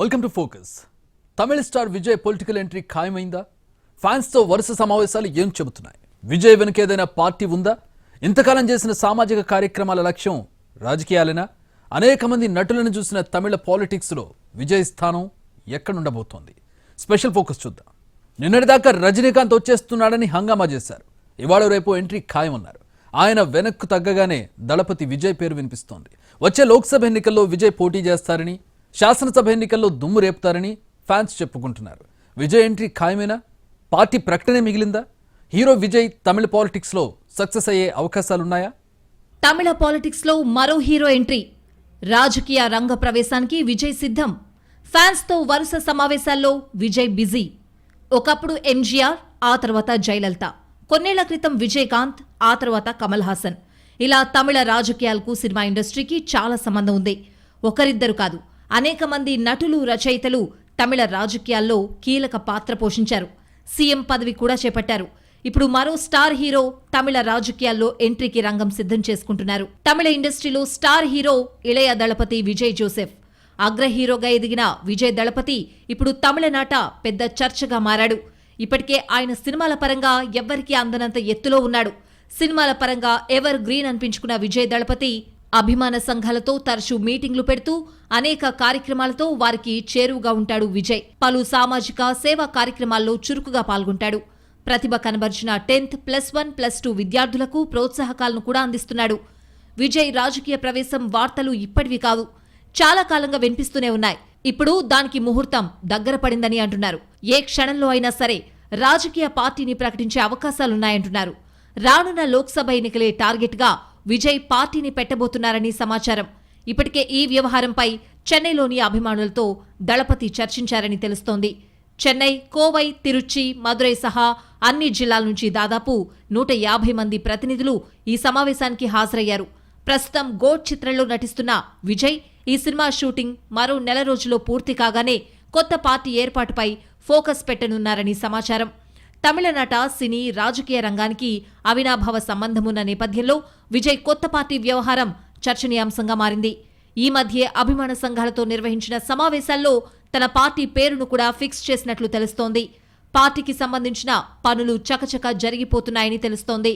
Welcome to focus. Tamil star Vijay political entry ఖాయమైందా? Fans తో వరుస సమావేశాలు ఏం చెబుతున్నాయి? విజయ్ వెనుక ఏదైనా పార్టీ ఉందా? ఇంతకాలం చేసిన సామాజిక కార్యక్రమాల లక్ష్యం రాజకీయాలేనా? అనేక మంది నటులను చూసిన తమిళ పాలిటిక్స్ లో విజయ్ స్థానం ఎక్కడుండబోతోంది? స్పెషల్ ఫోకస్ చూద్దాం. నిన్నటిదాకా రజనీకాంత్ వచ్చేస్తున్నాడని హంగామా చేశారు. ఇవాళ రేపు ఎంట్రీ ఖాయమన్నారు. ఆయన వెనక్కు తగ్గగానే దళపతి విజయ్ పేరు వినిపిస్తోంది. వచ్చే లోక్సభ ఎన్నికల్లో విజయ్ పోటీ చేస్తారని, శాసనసభ ఎన్నికల్లో దుమ్ము రేపుతారని ఫ్యాన్స్ చెప్పుకుంటున్నారు. విజయ్ ఎంట్రీ ఖాయమేనా? పార్టీ ప్రకటనే మిగిలిందా? హీరో విజయ్ తమిళ పాలిటిక్స్ లో సక్సెస్ అయ్యే అవకాశాలున్నాయా? తమిళ పాలిటిక్స్ లో మరో హీరో ఎంట్రీ. రాజకీయ రంగ ప్రవేశానికి విజయ్ సిద్ధం. ఫ్యాన్స్ తో వరుస సమావేశాల్లో విజయ్ బిజీ. ఒకప్పుడు ఎంజీఆర్, ఆ తర్వాత జయలలిత, కొన్నేళ్ల క్రితం విజయకాంత్, ఆ తర్వాత కమల్ హాసన్. ఇలా తమిళ రాజకీయాలకు, సినిమా ఇండస్ట్రీకి చాలా సంబంధం ఉంది. ఒకరిద్దరు కాదు, అనేక మంది నటులు, రచయితలు తమిళ రాజకీయాల్లో కీలక పాత్ర పోషించారు. సీఎం పదవి కూడా చేపట్టారు. ఇప్పుడు మరో స్టార్ హీరో తమిళ రాజకీయాల్లో ఎంట్రీకి రంగం సిద్ధం చేసుకుంటున్నారు. తమిళ ఇండస్ట్రీలో స్టార్ హీరో ఇళయ దళపతి విజయ్ జోసెఫ్. అగ్ర హీరోగా ఎదిగిన విజయ్ దళపతి ఇప్పుడు తమిళనాట పెద్ద చర్చగా మారాడు. ఇప్పటికే ఆయన సినిమాల పరంగా ఎవ్వరికీ అందనంత ఎత్తులో ఉన్నాడు. సినిమాల పరంగా ఎవర్ గ్రీన్ అనిపించుకున్న విజయ్ దళపతి అభిమాన సంఘాలతో తరచూ మీటింగ్లు పెడుతూ అనేక కార్యక్రమాలతో వారికి చేరువుగా ఉంటాడు. విజయ్ పలు సామాజిక సేవా కార్యక్రమాల్లో చురుకుగా పాల్గొంటాడు. ప్రతిభ కనబర్చిన 10th +1 +2 విద్యార్థులకు ప్రోత్సాహకాలను కూడా అందిస్తున్నాడు. విజయ్ రాజకీయ ప్రవేశం వార్తలు ఇప్పటివి కావు, చాలా కాలంగా వినిపిస్తూనే ఉన్నాయి. ఇప్పుడు దానికి ముహూర్తం దగ్గర పడిందని అంటున్నారు. ఏ క్షణంలో అయినా సరే రాజకీయ పార్టీని ప్రకటించే అవకాశాలున్నాయంటున్నారు. రానున్న లోక్సభ ఎన్నికలే టార్గెట్ గా విజయ్ పార్టీని పెట్టబోతున్నారని సమాచారం. ఇప్పటికే ఈ వ్యవహారంపై చెన్నైలోని అభిమానులతో దళపతి చర్చించారని తెలుస్తోంది. చెన్నై, కోవై, తిరుచి, మదురై సహా అన్ని జిల్లాల నుంచి దాదాపు 150 మంది ప్రతినిధులు ఈ సమావేశానికి హాజరయ్యారు. ప్రస్తుతం గోడ్ చిత్రంలో నటిస్తున్న విజయ్ ఈ సినిమా షూటింగ్ మరో నెల రోజుల్లో పూర్తి కాగానే కొత్త పార్టీ ఏర్పాటుపై ఫోకస్ పెట్టనున్నారని సమాచారం. తమిళనాట సినీ, రాజకీయ రంగానికి అవినాభావ సంబంధమున్న నేపథ్యంలో విజయ్ కొత్త పార్టీ వ్యవహారం చర్చనీయాంశంగా మారింది. ఈ మధ్యే అభిమాన సంఘాలతో నిర్వహించిన సమావేశాల్లో తన పార్టీ పేరును కూడా ఫిక్స్ చేసినట్లు తెలుస్తోంది. పార్టీకి సంబంధించిన పనులు చకచక జరిగిపోతున్నాయని తెలుస్తోంది.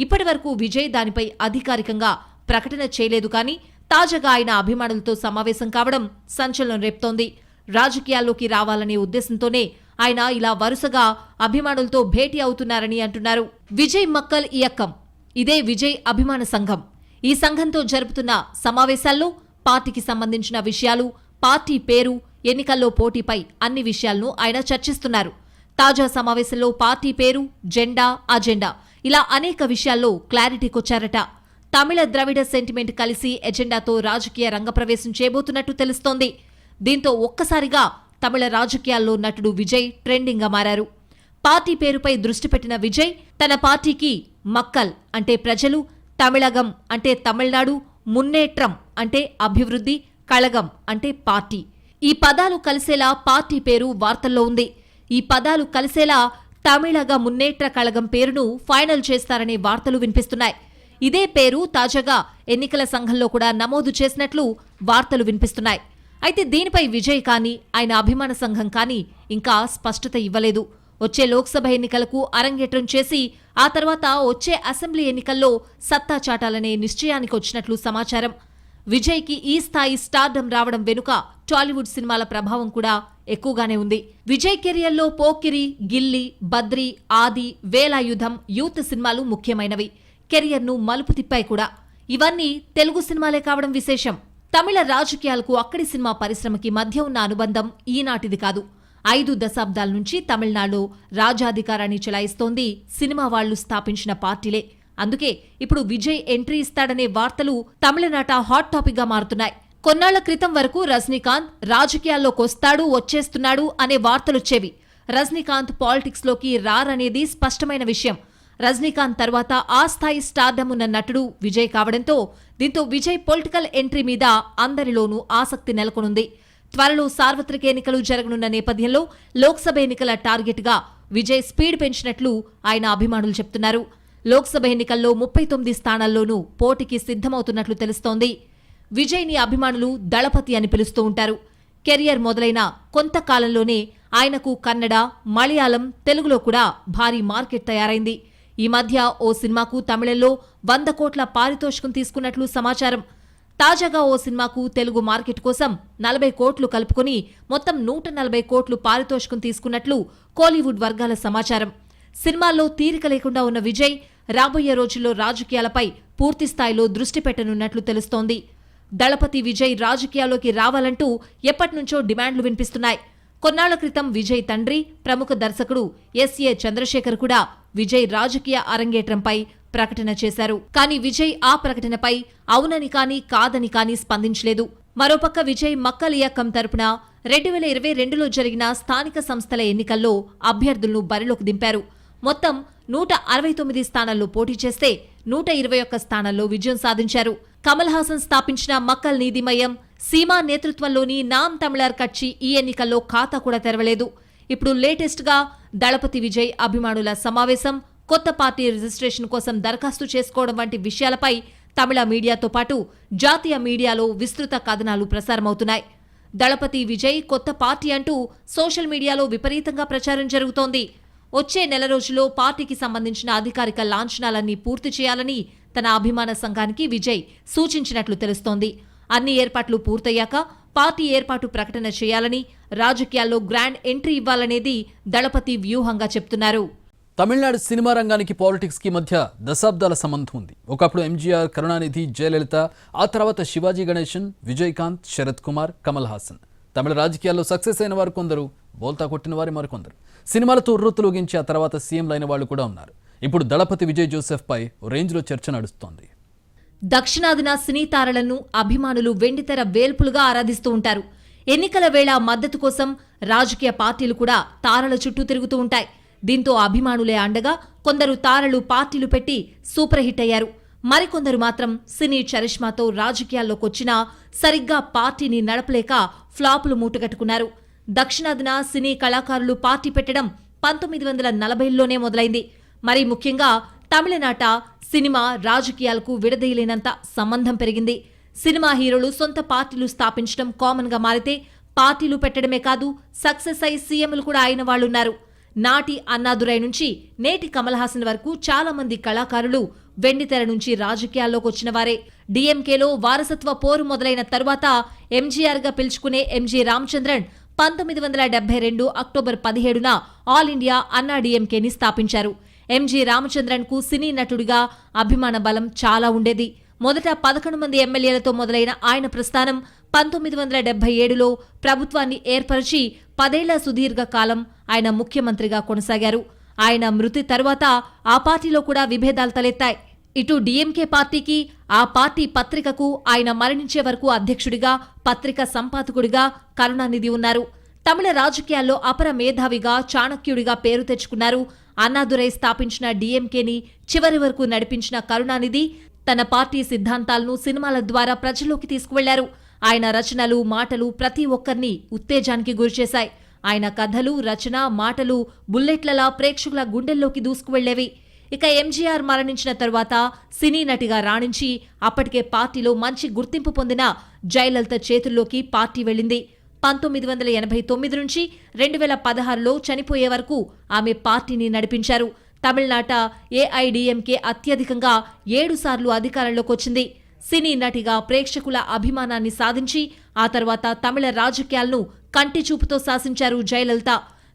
ఇప్పటి వరకు విజయ్ దానిపై అధికారికంగా ప్రకటన చేయలేదు. కానీ తాజాగా ఆయన అభిమానులతో సమావేశం కావడం సంచలనం రేపుతోంది. రాజకీయాల్లోకి రావాలనే ఉద్దేశంతోనే ఆయన ఇలా వరుసగా అభిమానులతో భేటీ అవుతున్నారని అంటున్నారు. విజయ్ మక్కల్ ఇయక్కం, ఇదే విజయ్ అభిమాన సంఘం. ఈ సంఘంతో జరుపుతున్న సమావేశాల్లో పార్టీకి సంబంధించిన విషయాలు, పార్టీ పేరు, ఎన్నికల్లో పోటీపై అన్ని విషయాలను ఆయన చర్చిస్తున్నారు. తాజా సమావేశంలో పార్టీ పేరు, జెండా, అజెండా ఇలా అనేక విషయాల్లో క్లారిటీకొచ్చారట. తమిళ ద్రవిడ సెంటిమెంట్ కలిసి ఎజెండాతో రాజకీయ రంగప్రవేశం చేయబోతున్నట్టు తెలుస్తోంది. దీంతో ఒక్కసారిగా తమిళ రాజకీయాల్లో నటుడు విజయ్ ట్రెండింగ్ గా మారారు. పార్టీ పేరుపై దృష్టి పెట్టిన విజయ్ తన పార్టీకి మక్కల్ అంటే ప్రజలు, తమిళగం అంటే తమిళనాడు, మున్నేట్రం అంటే అభివృద్ధి, కళగం అంటే పార్టీ, ఈ పదాలు కలిసేలా పార్టీ పేరు వార్తల్లో ఉంది. ఈ పదాలు కలిసేలా తమిళగ మున్నేట్ర కళగం పేరును ఫైనల్ చేస్తారనే వార్తలు వినిపిస్తున్నాయి. ఇదే పేరు తాజాగా ఎన్నికల సంఘంలో కూడా నమోదు చేసినట్లు వార్తలు వినిపిస్తున్నాయి. అయితే దీనిపై విజయ్ కానీ, ఆయన అభిమాన సంఘం కానీ ఇంకా స్పష్టత ఇవ్వలేదు. వచ్చే లోక్సభ ఎన్నికలకు అరంగేట్రం చేసి ఆ తర్వాత వచ్చే అసెంబ్లీ ఎన్నికల్లో సత్తా చాటాలనే నిశ్చయానికి వచ్చినట్లు సమాచారం. విజయ్కి ఈ స్థాయి స్టార్డమ్ రావడం వెనుక టాలీవుడ్ సినిమాల ప్రభావం కూడా ఎక్కువగానే ఉంది. విజయ్ కెరియర్లో పోకిరి, గిల్లి, బద్రి, ఆది, వేలాయుధం, యూత్ సినిమాలు ముఖ్యమైనవి. కెరియర్ను మలుపు తిప్పాయి కూడా. ఇవన్నీ తెలుగు సినిమాలే కావడం విశేషం. తమిళ రాజకీయాలకు, అక్కడి సినిమా పరిశ్రమకి మధ్య ఉన్న అనుబంధం ఈనాటిది కాదు. 5 దశాబ్దాల నుంచి తమిళనాడులో రాజాధికారాన్ని చెలాయిస్తోంది సినిమా వాళ్లు స్థాపించిన పార్టీలే. అందుకే ఇప్పుడు విజయ్ ఎంట్రీ ఇస్తాడనే వార్తలు తమిళనాట హాట్ టాపిక్ గా మారుతున్నాయి. కొన్నాళ్ల క్రితం వరకు రజనీకాంత్ రాజకీయాల్లోకొస్తాడు, వచ్చేస్తున్నాడు అనే వార్తలొచ్చేవి. రజనీకాంత్ పాలిటిక్స్ లోకి రారనేది స్పష్టమైన విషయం. రజనీకాంత్ తర్వాత ఆ స్థాయి స్టార్డమ్ ఉన్న నటుడు విజయ్ కావడంతో దీంతో విజయ్ పొలిటికల్ ఎంట్రీ మీద అందరిలోనూ ఆసక్తి నెలకొనుంది. త్వరలో సార్వత్రిక ఎన్నికలు జరగనున్న నేపథ్యంలో లోక్సభ ఎన్నికల టార్గెట్ గా విజయ్ స్పీడ్ పెంచినట్లు ఆయన అభిమానులు చెప్తున్నారు. లోక్సభ ఎన్నికల్లో 39 స్థానాల్లోనూ పోటీకి సిద్ధమవుతున్నట్లు తెలుస్తోంది. విజయ్ని అభిమానులు దళపతి అని పిలుస్తూ ఉంటారు. కెరియర్ మొదలైన కొంతకాలంలోనే ఆయనకు కన్నడ, మలయాళం, తెలుగులో కూడా భారీ మార్కెట్ తయారైంది. ఈ మధ్య ఓ సినిమాకు తమిళంలో 100 కోట్ల పారితోషికం తీసుకున్నట్లు సమాచారం. తాజాగా ఓ సినిమాకు తెలుగు మార్కెట్ కోసం 40 కోట్లు కలుపుకొని మొత్తం 140 కోట్లు పారితోషికం తీసుకున్నట్లు కోలీవుడ్ వర్గాల సమాచారం. సినిమాల్లో తీరిక లేకుండా ఉన్న విజయ్ రాబోయే రోజుల్లో రాజకీయాలపై పూర్తిస్థాయిలో దృష్టి పెట్టనున్నట్లు తెలుస్తోంది. దళపతి విజయ్ రాజకీయాల్లోకి రావాలంటూ ఎప్పటినుంచో డిమాండ్లు వినిపిస్తున్నాయి. కొన్నాళ్ల క్రితం విజయ్ తండ్రి, ప్రముఖ దర్శకుడు ఎస్ఏ చంద్రశేఖర్ కూడా విజయ్ రాజకీయ అరంగేట్రంపై ప్రకటన చేశారు. కానీ విజయ్ ఆ ప్రకటనపై అవునని కానీ కాదని కానీ స్పందించలేదు. మరోపక్క విజయ్ మక్కలియక్కం తరపున 2022లో జరిగిన స్థానిక సంస్థల ఎన్నికల్లో అభ్యర్థులను బరిలోకి దింపారు. మొత్తం 169 స్థానాల్లో పోటీ చేస్తే 121 స్థానాల్లో విజయం సాధించారు. కమల్ హాసన్ స్థాపించిన మక్కల్ నీతిమయం సీమా నేతృత్వంలోని నామ్ తమిళర్ కక్షి ఈ ఎన్నికల్లో ఖాతా కూడా తెరవలేదు. ఇప్పుడు లేటెస్ట్ గా దళపతి విజయ్ అభిమానుల సమావేశం, కొత్త పార్టీ రిజిస్ట్రేషన్ కోసం దరఖాస్తు చేసుకోవడం వంటి విషయాలపై తమిళ మీడియాతో పాటు జాతీయ మీడియాలో విస్తృత కథనాలు ప్రసారమవుతున్నాయి. దళపతి విజయ్ కొత్త పార్టీ అంటూ సోషల్ మీడియాలో విపరీతంగా ప్రచారం జరుగుతోంది. వచ్చే నెల రోజుల్లో పార్టీకి సంబంధించిన అధికారిక లాంఛనాలన్నీ పూర్తి చేయాలని తన అభిమాన సంఘానికి విజయ్ సూచించినట్లు తెలుస్తోంది. అన్ని ఏర్పాట్లు పూర్తయ్యాక పార్టీ ఏర్పాటు ప్రకటన చేయాలని, రాజకీయాల్లో గ్రాండ్ ఎంట్రీ ఇవ్వాలనేది దళపతి వ్యూహంగా చెప్తున్నారు. తమిళనాడు సినిమా రంగానికి పాలిటిక్స్ కి మధ్య దశాబ్దాల సంబంధం ఉంది. ఒకప్పుడు ఎంజీఆర్, కరుణానిధి, జయలలిత, ఆ తర్వాత శివాజీ గణేశన్, విజయకాంత్, శరత్ కుమార్, కమల్ హాసన్. తమిళ రాజకీయాల్లో సక్సెస్ అయిన వారు కొందరు, బోల్తా కొట్టిన వారు మరికొందరు. సినిమాలతో ఉర్రూతులూగించి ఆ తర్వాత సీఎంలు అయిన వాళ్ళు కూడా ఉన్నారు. ఇప్పుడు దళపతి విజయ్ జోసెఫ్ పై రేంజ్లో చర్చ నడుస్తోంది. దక్షిణాదిన సినీ తారలను అభిమానులు వెండితెర వేల్పులుగా ఆరాధిస్తూ ఉంటారు. ఎన్నికల వేళ మద్దతు కోసం రాజకీయ పార్టీలు కూడా తారల చుట్టూ తిరుగుతూ ఉంటాయి. దీంతో అభిమానులే అండగా కొందరు తారలు పార్టీలు పెట్టి సూపర్ హిట్ అయ్యారు. మరికొందరు మాత్రం సినీ చరిష్మాతో రాజకీయాల్లోకొచ్చినా సరిగ్గా పార్టీని నడపలేక ఫ్లాపులు మూటగట్టుకున్నారు. దక్షిణాదిన సినీ కళాకారులు పార్టీ పెట్టడం 1940లోనే మొదలైంది. మరీ ముఖ్యంగా తమిళనాట సినిమా రాజకీయాలకు విడదీయలేనంత సంబంధం పెరిగింది. సినిమా హీరోలు సొంత పార్టీలు స్థాపించడం కామన్ గా మారితే పార్టీలు పెట్టడమే కాదు, సక్సెస్ అయి సీఎంలు కూడా అయిన వాళ్లున్నారు. నాటి అన్నాదురై నుంచి నేటి కమల్ హాసన్ వరకు చాలా మంది కళాకారులు వెండితెర నుంచి రాజకీయాల్లోకి వచ్చిన వారే. డీఎంకేలో వారసత్వ పోరు మొదలైన తరువాత ఎంజీఆర్ గా పిలుచుకునే ఎంజీ రామచంద్రన్ 1972 అక్టోబర్ 17న ఆల్ ఇండియా అన్నా డీఎంకేని స్థాపించారు. ఎంజీ రామచంద్రన్ కు సినీ నటుడిగా అభిమాన బలం చాలా ఉండేది. మొదట 11 మంది ఎమ్మెల్యేలతో మొదలైన ఆయన ప్రస్థానం 1977లో ప్రభుత్వాన్ని ఏర్పరిచి 10 ఏళ్ల సుదీర్ఘ కాలం ఆయన ముఖ్యమంత్రిగా కొనసాగారు. ఆయన మృతి తర్వాత ఆ పార్టీలో కూడా విభేదాలు తలెత్తాయి. ఇటు డీఎంకే పార్టీకి, ఆ పార్టీ పత్రికకు ఆయన మరణించే వరకు అధ్యక్షుడిగా, పత్రిక సంపాదకుడిగా కరుణానిధి ఉన్నారు. తమిళ రాజకీయాల్లో అపర మేధావిగా, చాణక్యుడిగా పేరు తెచ్చుకున్నారు. అన్నాదురై స్థాపించిన డీఎంకేని చివరి వరకు నడిపించిన కరుణానిధి తన పార్టీ సిద్ధాంతాలను సినిమాల ద్వారా ప్రజల్లోకి తీసుకువెళ్లారు. ఆయన రచనలు, మాటలు ప్రతి ఒక్కరిని ఉత్తేజానికి గురిచేశాయి. ఆయన కథలు, రచన, మాటలు బుల్లెట్లలా ప్రేక్షకుల గుండెల్లోకి దూసుకువెళ్లేవి. ఇక ఎంజీఆర్ మరణించిన తరువాత సినీ నటిగా రాణించి అప్పటికే పార్టీలో మంచి గుర్తింపు పొందిన జయలలిత చేతుల్లోకి పార్టీ వెళ్లింది. 1989 నుంచి 2016లో చనిపోయే వరకు ఆమె పార్టీని నడిపించారు. తమిళనాట ఏఐడీఎంకే అత్యధికంగా 7 సార్లు అధికారంలోకి వచ్చింది. సినీ నటిగా ప్రేక్షకుల అభిమానాన్ని సాధించి ఆ తర్వాత తమిళ రాజకీయాలను కంటి చూపుతో శాసించారు జయలలిత.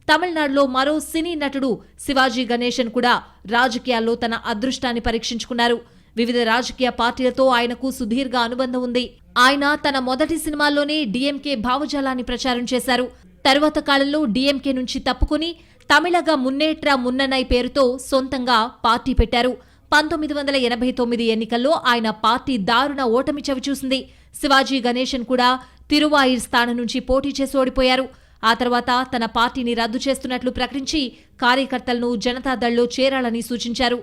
తమిళనాడులో మరో సినీ నటుడు శివాజీ గణేశన్ కూడా రాజకీయాల్లో తన అదృష్టాన్ని పరీక్షించుకున్నారు. వివిధ రాజకీయ పార్టీలతో ఆయనకు సుదీర్ఘ అనుబంధం ఉంది. ఆయన తన మొదటి సినిమాల్లోనే డీఎంకే భావజాలాన్ని ప్రచారం చేశారు. తరువాత కాలంలో డీఎంకే నుంచి తప్పుకుని తమిళగా మున్నేట్ర మున్ననై పేరుతో సొంతంగా పార్టీ పెట్టారు. 1989 ఎన్నికల్లో ఆయన పార్టీ దారుణ ఓటమి చవిచూసింది. శివాజీ గణేశన్ కూడా తిరువాయిర్ స్థానం నుంచి పోటీ చేసి ఓడిపోయారు. ఆ తర్వాత తన పార్టీని రద్దు చేస్తున్నట్లు ప్రకటించి కార్యకర్తలను జనతాదళ్లో చేరాలని సూచించారు.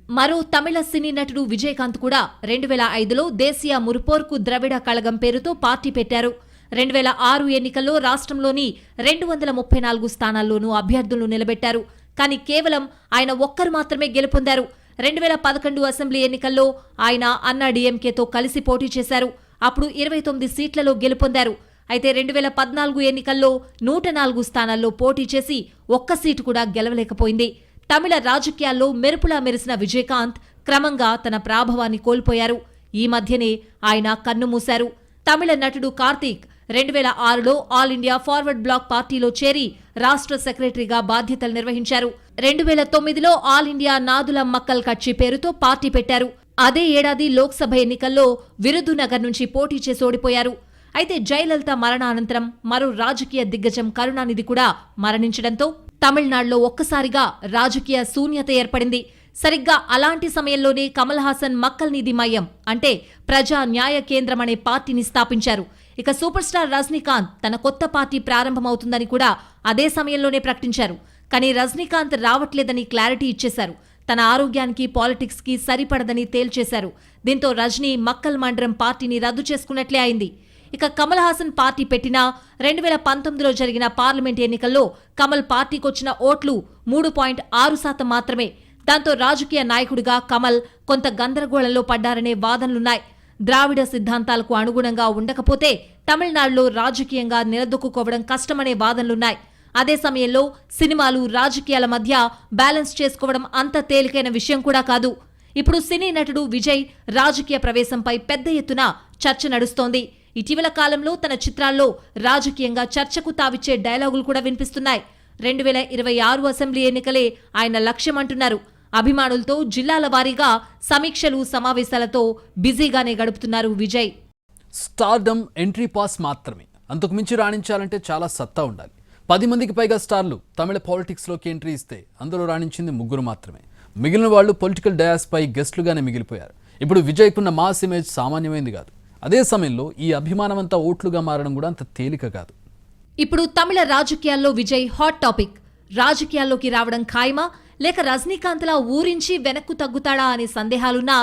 మరో తమిళ సినీ నటుడు విజయకాంత్ కూడా 2005లో దేశీయ మురుపోర్కు ద్రవిడ కళగం పేరుతో పార్టీ పెట్టారు. 2006 ఎన్నికల్లో రాష్ట్రంలోని 234 స్థానాల్లోనూ అభ్యర్థులను నిలబెట్టారు. కానీ కేవలం ఆయన ఒక్కరు మాత్రమే గెలుపొందారు. 2011 అసెంబ్లీ ఎన్నికల్లో ఆయన అన్నా డీఎంకేతో కలిసి పోటీ చేశారు. అప్పుడు 29 సీట్లలో గెలుపొందారు. అయితే 2014 ఎన్నికల్లో 104 స్థానాల్లో పోటీ చేసి ఒక్క సీటు కూడా గెలవలేకపోయింది. తమిళ రాజకీయాల్లో మెరుపులా మెరిసిన విజయకాంత్ క్రమంగా తన ప్రాభవాన్ని కోల్పోయారు. ఈ మధ్యనే ఆయన కన్నుమూశారు. తమిళ నటుడు కార్తీక్ 2006లో ఆల్ ఇండియా ఫార్వర్డ్ బ్లాక్ పార్టీలో చేరి రాష్ట్ర సెక్రటరీగా బాధ్యతలు నిర్వహించారు. 2009లో ఆల్ ఇండియా నాదుల మక్కల్ కక్షి పేరుతో పార్టీ పెట్టారు. అదే ఏడాది లోక్సభ ఎన్నికల్లో విరుధునగర్ నుంచి పోటీ చేసి ఓడిపోయారు. అయితే జయలలిత మరణానంతరం మరో రాజకీయ దిగ్గజం కరుణానిధి కూడా మరణించడంతో తమిళనాడులో ఒక్కసారిగా రాజకీయ శూన్యత ఏర్పడింది. సరిగ్గా అలాంటి సమయంలోనే కమల్ హాసన్ మక్కల్ నిధి మయం అంటే ప్రజా న్యాయ కేంద్రం అనే పార్టీని స్థాపించారు. ఇక సూపర్ స్టార్ రజనీకాంత్ తన కొత్త పార్టీ ప్రారంభమవుతుందని కూడా అదే సమయంలోనే ప్రకటించారు. కానీ రజనీకాంత్ రావట్లేదని క్లారిటీ ఇచ్చేశారు. తన ఆరోగ్యానికి పాలిటిక్స్ కి సరిపడదని తేల్చేశారు. దీంతో రజనీ మక్కల్ మండలం పార్టీని రద్దు చేసుకున్నట్లే అయింది. ఇక కమల్ హాసన్ పార్టీ పెట్టినా 2019లో జరిగిన పార్లమెంట్ ఎన్నికల్లో కమల్ పార్టీకొచ్చిన ఓట్లు 3.6% మాత్రమే. దాంతో రాజకీయ నాయకుడిగా కమల్ కొంత గందరగోళంలో పడ్డారనే వాదనలున్నాయి. ద్రావిడ సిద్ధాంతాలకు అనుగుణంగా ఉండకపోతే తమిళనాడులో రాజకీయంగా నిలదొక్కుకోవడం కష్టమనే వాదనలున్నాయి. అదే సమయంలో సినిమాలు రాజకీయాల మధ్య బ్యాలెన్స్ చేసుకోవడం అంత తేలికైన విషయం కూడా కాదు. ఇప్పుడు సినీ నటుడు విజయ్ రాజకీయ ప్రవేశంపై పెద్ద ఎత్తున చర్చ నడుస్తోంది. ఇటీవల కాలంలో తన చిత్రాల్లో రాజకీయంగా చర్చకు తావిచ్చే డైలాగులు కూడా వినిపిస్తున్నాయి. 2026 అసెంబ్లీ ఎన్నికలే ఆయన లక్ష్యమంటున్నారు. అభిమానులతో జిల్లాల వారీగా సమీక్షలు సమావేశాలతో బిజీగానే గడుపుతున్నారు విజయ్. స్టార్డమ్ ఎంట్రీ పాస్ మాత్రమే. అంతకు మించి రాణించాలంటే చాలా సత్తా ఉండాలి. 10 మందికి పైగా స్టార్లు తమిళ పాలిటిక్స్లోకి ఎంట్రీ ఇస్తే అందులో రాణించింది 3 మాత్రమే. మిగిలిన వాళ్ళు పొలిటికల్ డయాస్ పై గెస్టులుగానే మిగిలిపోయారు. ఇప్పుడు విజయ్కున్న మాస్ ఇమేజ్ సామాన్యమైంది కాదు. అదే సమయంలో ఈ అభిమానమంతా ఓట్లుగా మారడం కూడా అంత తేలిక కాదు. ఇప్పుడు తమిళ రాజకీయాల్లో విజయ్ హాట్ టాపిక్. రాజకీయాల్లోకి రావడం ఖాయమా లేక రజనీకాంత్లా ఊరించి వెనక్కు తగ్గుతాడా అనే సందేహాలున్నా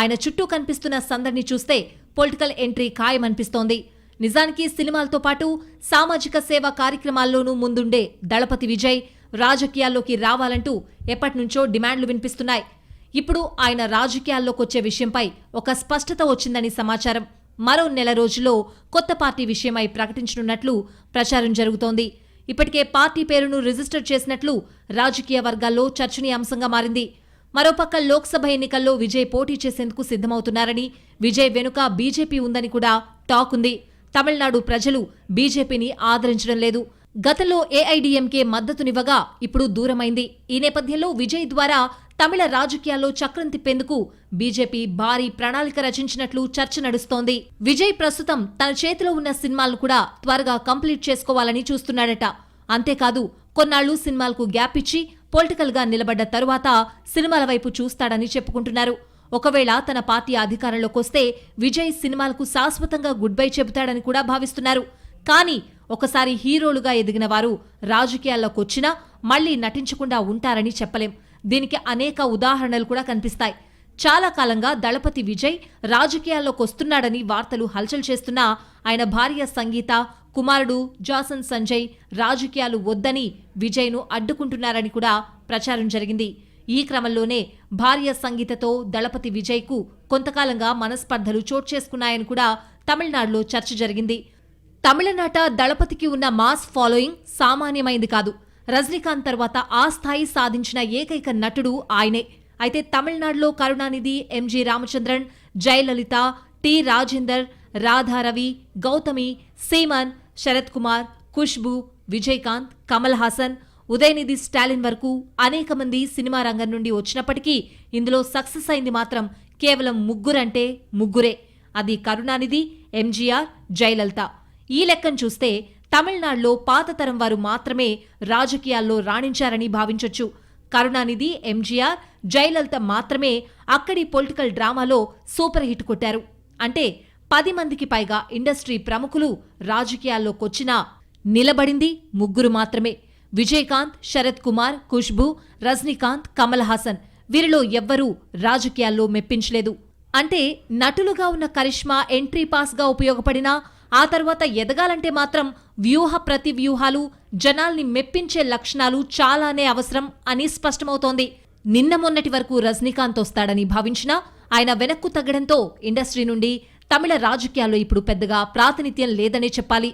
ఆయన చుట్టూ కనిపిస్తున్న సందడిని చూస్తే పొలిటికల్ ఎంట్రీ ఖాయమనిపిస్తోంది. నిజానికి సినిమాలతో పాటు సామాజిక సేవా కార్యక్రమాల్లోనూ ముందుండే దళపతి విజయ్ రాజకీయాల్లోకి రావాలంటూ ఎప్పటినుంచో డిమాండ్లు వినిపిస్తున్నాయి. ఇప్పుడు ఆయన రాజకీయాల్లోకొచ్చే విషయంపై ఒక స్పష్టత వచ్చిందని సమాచారం. మరో నెల రోజుల్లో కొత్త పార్టీ విషయమై ప్రకటించనున్నట్లు ప్రచారం జరుగుతోంది. ఇప్పటికే పార్టీ పేరును రిజిస్టర్ చేసినట్లు రాజకీయ వర్గాల్లో చర్చనీయాంశంగా మారింది. మరోపక్క లోక్సభ ఎన్నికల్లో విజయ్ పోటీ చేసేందుకు సిద్ధమవుతున్నారని, విజయ్ వెనుక బీజేపీ ఉందని కూడా టాక్ ఉంది. తమిళనాడు ప్రజలు బీజేపీని ఆదరించడం లేదు. గతంలో ఏఐడీఎంకే మద్దతునివ్వగా ఇప్పుడు దూరమైంది. ఈ నేపథ్యంలో విజయ్ ద్వారా తమిళ రాజకీయాల్లో చక్రం తిప్పేందుకు బీజేపీ భారీ ప్రణాళిక రచించినట్లు చర్చ నడుస్తోంది. విజయ్ ప్రస్తుతం తన చేతిలో ఉన్న సినిమాలను కూడా త్వరగా కంప్లీట్ చేసుకోవాలని చూస్తున్నాడట. అంతేకాదు కొన్నాళ్లు సినిమాలకు గ్యాప్ ఇచ్చి పొలిటికల్ గా నిలబడ్డ తరువాత సినిమాల వైపు చూస్తాడని చెప్పుకుంటున్నారు. ఒకవేళ తన పార్టీ అధికారంలోకొస్తే విజయ్ సినిమాలకు శాశ్వతంగా గుడ్ బై చెబుతాడని కూడా భావిస్తున్నారు. కానీ ఒకసారి హీరోలుగా ఎదిగిన వారు రాజకీయాల్లోకొచ్చినా మళ్లీ నటించకుండా ఉంటారని చెప్పలేం. దీనికి అనేక ఉదాహరణలు కూడా కనిపిస్తాయి. చాలా కాలంగా దళపతి విజయ్ రాజకీయాల్లోకొస్తున్నాడని వార్తలు హల్చల్ చేస్తున్నా ఆయన భార్య సంగీత, కుమారుడు జాసన్ సంజయ్ రాజకీయాలు వద్దని విజయ్ను అడ్డుకుంటున్నారని కూడా ప్రచారం జరిగింది. ఈ క్రమంలోనే భార్య సంగీతతో దళపతి విజయ్కు కొంతకాలంగా మనస్పర్ధలు చోటు చేసుకున్నాయని కూడా తమిళనాడులో చర్చ జరిగింది. తమిళనాట దళపతికి ఉన్న మాస్ ఫాలోయింగ్ సామాన్యమైంది కాదు. రజనీకాంత్ తర్వాత ఆ స్థాయి సాధించిన ఏకైక నటుడు ఆయనే. అయితే తమిళనాడులో కరుణానిధి, ఎంజి రామచంద్రన్, జయలలిత, టి రాజేందర్, రాధారవి, గౌతమి, సీమన్, శరత్ కుమార్, ఖుష్బూ, విజయకాంత్, కమల్ హాసన్, ఉదయనిధి స్టాలిన్ వరకు అనేక మంది సినిమా రంగం నుండి వచ్చినప్పటికీ ఇందులో సక్సెస్ అయింది మాత్రం కేవలం 3 అది కరుణానిధి, ఎంజీఆర్, జయలలిత. ఈ లెక్కను చూస్తే తమిళనాడులో పాత తరం వారు మాత్రమే రాజకీయాల్లో రాణించారని భావించొచ్చు. కరుణానిధి, ఎంజీఆర్, జయలలిత మాత్రమే అక్కడి పొలిటికల్ డ్రామాలో సూపర్ హిట్ కొట్టారు. అంటే 10 మందికి పైగా ఇండస్ట్రీ ప్రముఖులు రాజకీయాల్లోకొచ్చినా నిలబడింది 3 మాత్రమే. విజయకాంత్, శరత్ కుమార్, ఖుష్బూ, రజనీకాంత్, కమల్ హాసన్ వీరిలో ఎవ్వరూ రాజకీయాల్లో మెప్పించలేదు. అంటే నటులుగా ఉన్న కరిష్మా ఎంట్రీ పాస్గా ఉపయోగపడినా ఆ తర్వాత ఎదగాలంటే మాత్రం వ్యూహ ప్రతివ్యూహాలు, జనాల్ని మెప్పించే లక్షణాలు చాలానే అవసరం అని స్పష్టమవుతోంది. నిన్న మొన్నటి వరకు రజనీకాంత్ వస్తాడని భావించినా ఆయన వెనక్కు తగ్గడంతో ఇండస్ట్రీ నుండి తమిళ రాజకీయాల్లో ఇప్పుడు పెద్దగా ప్రాతినిధ్యం లేదనే చెప్పాలి.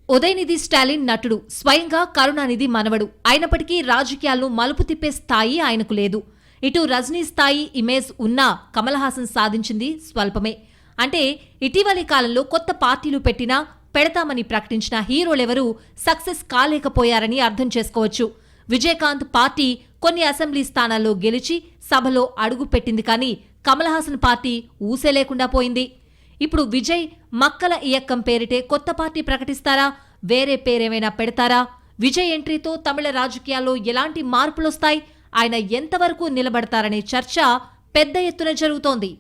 ఉదయనిధి స్టాలిన్ నటుడు, స్వయంగా కరుణానిధి మనవడు. అయినప్పటికీ రాజకీయాలను మలుపు తిప్పే స్థాయి ఆయనకు లేదు. ఇటు రజనీ స్థాయి ఇమేజ్ ఉన్నా కమల్ హాసన్ సాధించింది స్వల్పమే. అంటే ఇటీవలి కాలంలో కొత్త పార్టీలు పెట్టినా పెడతామని ప్రకటించిన హీరోలెవరూ సక్సెస్ కాలేకపోయారని అర్థం చేసుకోవచ్చు. విజయకాంత్ పార్టీ కొన్ని అసెంబ్లీ స్థానాల్లో గెలిచి సభలో అడుగు పెట్టింది, కానీ కమల్ హాసన్ పార్టీ ఊసే లేకుండా పోయింది. ఇప్పుడు విజయ్ మక్కల ఇయక్కం పేరిటే కొత్త పార్టీ ప్రకటిస్తారా? వేరే పేరేమైనా పెడతారా? విజయ్ ఎంట్రీతో తమిళ రాజకీయాల్లో ఎలాంటి మార్పులొస్తాయి? ఆయన ఎంతవరకు నిలబడతారనే చర్చ పెద్ద ఎత్తున జరుగుతోంది.